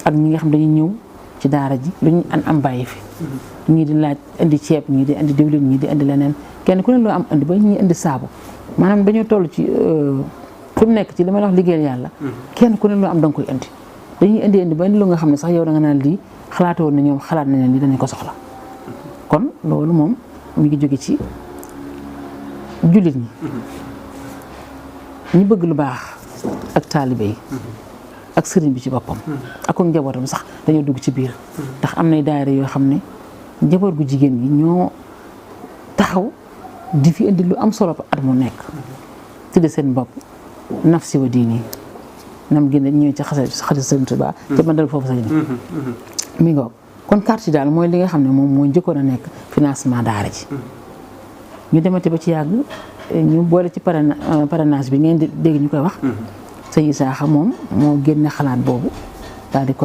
ak ñi nga xam dañuy ñëw ci daara ji lu ñu am bàyyi fi ñii di laaj indi ceeb ñii di indi diwlin ñii di indi leneen kenn ku ne loo am indi ba ñuy indi saabu maanaam dañoo toll ci fi mu nekk ci li ma la wax liggéeyal yàlla kenn ku ne loo am da nga koy indi dañuy indi ba indi lu nga xam ne sax yow da nga naan lii xalaate woon na ñoom xalaat nañ ne lii danañ ko soxla kon loolu moom mi ngi jóge ci jullit ñi bëgg lu baax ak taalibe yi ak sëriñ bi ci boppam ak njabootam sax dañoo dugg ci biir ndax am nay daayira yoo xam ne njaboot gu jigéen ñi ñoo taxaw di fi indi lu am solo at mu nekk tudde seen bopp nafsi wa diini nam génne ñëwee ci xasida Sëriñ Tuubaa te man dal foofu sax mi ngoog kon carte yi daal mooy li nga xam ne moom moo njëkkoon a nekk financement daara ji ñu demate ba ci yàgg ñu boole ci parrainage bi ngeen di dégg ñu koy wax sëñ Isaaxa moom moo génne xalaat boobu daal di